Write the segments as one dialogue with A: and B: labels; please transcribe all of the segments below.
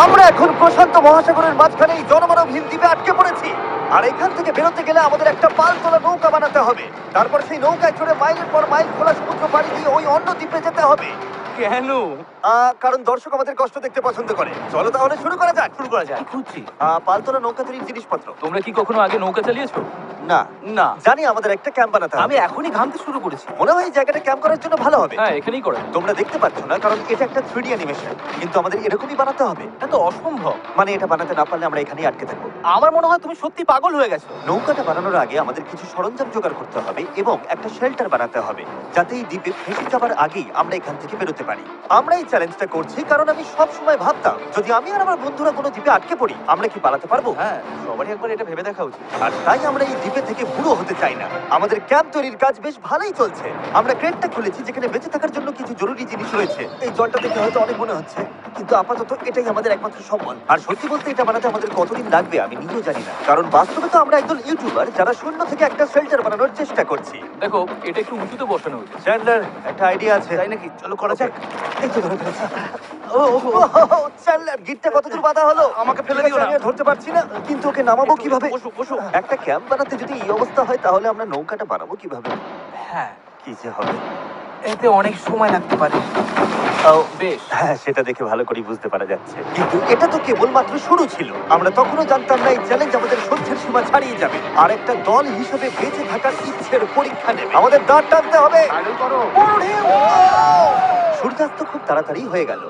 A: আমরা এখন প্রশান্ত মহাসাগরের মাঝখানে এই জনমানবহীন দ্বীপে আটকে পড়েছি। আর এখান থেকে বেরোতে গেলে আমাদের একটা পাল তোলা নৌকা বানাতে হবে। তারপর সেই নৌকায় চড়ে মাইলের পর মাইল খোলা সমুদ্র পাড়ি দিয়ে ওই অন্য দ্বীপে যেতে হবে।
B: কেন?
A: কারণ দর্শক আমাদের কষ্ট দেখতে পছন্দ করে। চলো তাহলে শুরু করা যাক।
B: শুরু করা যায়। কি খুঁজছি?
A: পাল তোলা নৌকা তৈরির জিনিসপত্র।
B: তোমরা কি কখনো আগে নৌকা চালিয়েছো?
A: না,
B: না।
A: জানি আমাদের একটা ক্যাম্প বানাতে হবে।
B: আমি এখনই ঘামতে শুরু করেছি।
A: মনে হয় এই জায়গাটা ক্যাম্প করার জন্য ভালো হবে।
B: হ্যাঁ, এখানেই করে।
A: তোমরা দেখতে পাচ্ছ না কারণ এটা একটা 3D অ্যানিমেশন, কিন্তু আমাদের এরকমই বানাতে হবে।
B: এটা তো অসম্ভব।
A: মানে এটা বানাতে না পারলে আমরা এখানেই আটকে থাকবো।
B: আমার মনে হয় তুমি সত্যি পাগল হয়ে গেছো।
A: নৌকাটা বানানোর আগে আমাদের কিছু সরঞ্জাম জোগাড় করতে হবে এবং একটা শেল্টার বানাতে হবে, যাতে এই দ্বীপে ভেসে যাবার আগেই আমরা এখান থেকে বেরোতে পারি। আমরা এই চ্যালেঞ্জটা করছি কারণ আমি সব সময় ভাবতাম যদি আমি আর আমার বন্ধুরা কোনো দ্বীপে আটকে পড়ি আমরা কি পালাতে পারবো।
B: হ্যাঁ, সবারই একবার এটা ভেবে দেখা উচিত।
A: আর তাই আমরা এই দ্বীপে থেকে বুড়ো হতে চাই না। আমাদের ক্যাম্প তৈরির কাজ বেশ ভালোই চলছে। আমরা ক্রেটটা খুলেছি যেখানে বেঁচে থাকার জন্য কিছু জরুরি জিনিস রয়েছে। এই জলটা দেখে হয়তো অনেক মনে হচ্ছে, কিন্তু আপাতত এটাই আমাদের একমাত্র সম্বল। আর সত্যি বলতে এটা বানাতে আমাদের কতদিন লাগবে আমি নিজেও জানি না, কারণ বাস্তবে তো আমরা একজন ইউটিউবার যারা শূন্য থেকে একটা শেল্টার বানানোর চেষ্টা করছি।
B: দেখো, এটা একটু উঁচুতে বসানো উচিত।
A: চ্যান্ডলার, একটা আইডিয়া আছে।
B: তাই নাকি? চলো করা যাক।
A: এই তো ধরে ফেলেছি। চ্যান্ডলার, গিটটা কতদূর বাঁধা হলো?
B: আমাকে ফেলে
A: ঠিক আছে,
B: দিও না।
A: আমি আর ধরতে পারছি না, কিন্তু ওকে নামাবো
B: একটু
A: কিভাবে?
B: বসো, বসো।
A: একটা ক্যাম্প বানাতে যদি এই অবস্থা হয় তাহলে আমরা নৌকাটা বানাবো কিভাবে?
B: হ্যাঁ,
A: কি যে হবে।
B: এতে অনেক সময় লাগতে পারে। বেশ।
A: হ্যাঁ, সেটা দেখে ভালো করে বুঝতে পারা যাচ্ছে, কিন্তু এটা তো কেবলমাত্র শুরু ছিল। আমরা তখনও জানতাম না এই চ্যালেঞ্জ আমাদের সহ্যের সীমা ছাড়িয়ে যাবে আর একটা দল হিসেবে বেঁচে থাকার ইচ্ছের পরীক্ষা নেবে। আমাদের দাঁড় টানতে হবে। সূর্যাস্ত খুব তাড়াতাড়ি হয়ে গেল,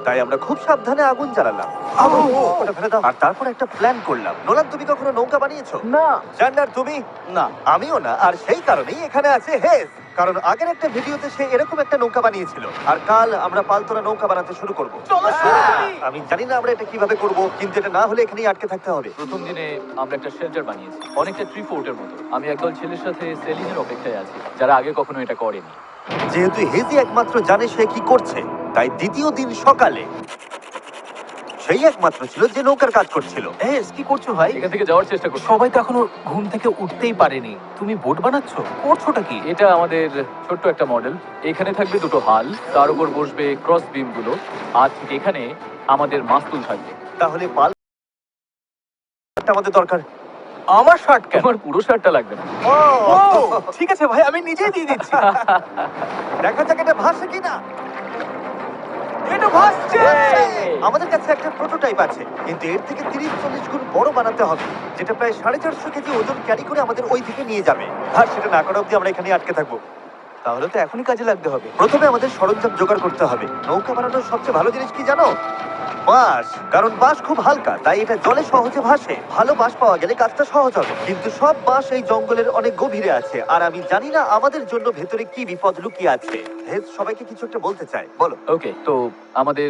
A: তাই আমরা খুব সাবধানে আগুন জ্বালালাম। ওটা ফেলে দাও। আর তারপর একটা প্ল্যান করলাম। নোলান, তুমি কখনো নৌকা বানিয়েছো?
B: না।
A: জান্নার, তুমি?
B: না।
A: আমিও না, আর সেই কারণেই এখানে আছে হেজ। কারণ আগের একটা ভিডিওতে সে এরকম একটা নৌকা বানিয়েছিল। আর কাল আমরা পালতোলা নৌকা বানাতে শুরু করব।
B: চলো শুরু করি।
A: আমি জানি না আমরা এটা কিভাবে করব, কিন্তু এটা না হলে এখানেই আটকে থাকতে হবে।
B: প্রথম দিনে আমরা একটা শেল্টার বানিয়েছি, অনেকটা ট্রি ফোর্টের মতো। আমি একদল ছেলের সাথে সেলিনের অপেক্ষায় আছি, যারা আগে কখনো এটা করেনি।
A: যেহেতু হেজি একমাত্র জানে সে কি করছে, তাই দ্বিতীয় দিন সকালে সেই একমাত্র ছিল যে নৌকার কাজ করছিল।
B: কি করছো ভাই? এখান থেকে যাওয়ার চেষ্টা করছি। সবাই তো এখনো ঘুম থেকে উঠতেই পারেনি, তুমি বোট বানাচ্ছো? করছোটা কি? এটা আমাদের ছোট্ট একটা মডেল। এখানে থাকবে দুটো হাল, তার উপর বসবে ক্রস বিম গুলো, আর ঠিক এখানে আমাদের মাস্তুল থাকবে।
A: তাহলে পালটা আমাদের দরকার।
B: আমার শার্ট কেন? আমার পুরো শার্টটা লাগবে না।
A: ও,
B: ঠিক আছে ভাই, আমি নিজেই দিয়ে দিচ্ছি।
A: দেখা যাক এটা ভাসে কিনা।
B: এটা ভাসছে।
A: আমাদের কাছে একটা প্রোটোটাইপ আছে, কিন্তু এর থেকে 30-40 গুণ বড় বানাতে হবে, যেটা প্রায় 450 কেজি ওজন ক্যারি করে আমাদের ওই দিকে নিয়ে যাবে। আর সেটা না করা অব্দি আমরা এখানে আটকে থাকবো।
B: তাহলে তো এখনই কাজে লাগতে হবে।
A: প্রথমে আমাদের সরঞ্জাম জোগাড় করতে হবে। নৌকা বানানোর সবচেয়ে ভালো জিনিস কি জানো? বাঁশ। কারণ বাঁশ খুব হালকা, তাই এটা জলে সহজে ভাসে। ভালো বাঁশ পাওয়া গেলে কাজটা সহজ হবে, কিন্তু সব বাঁশ এই জঙ্গলের অনেক গভীরে আছে, আর আমি জানি না আমাদের জন্য ভেতরে কি বিপদ লুকিয়ে আছে। হেজ সবাইকে কিছু একটা বলতে চায়, বলো।
B: ওকে, তো আমাদের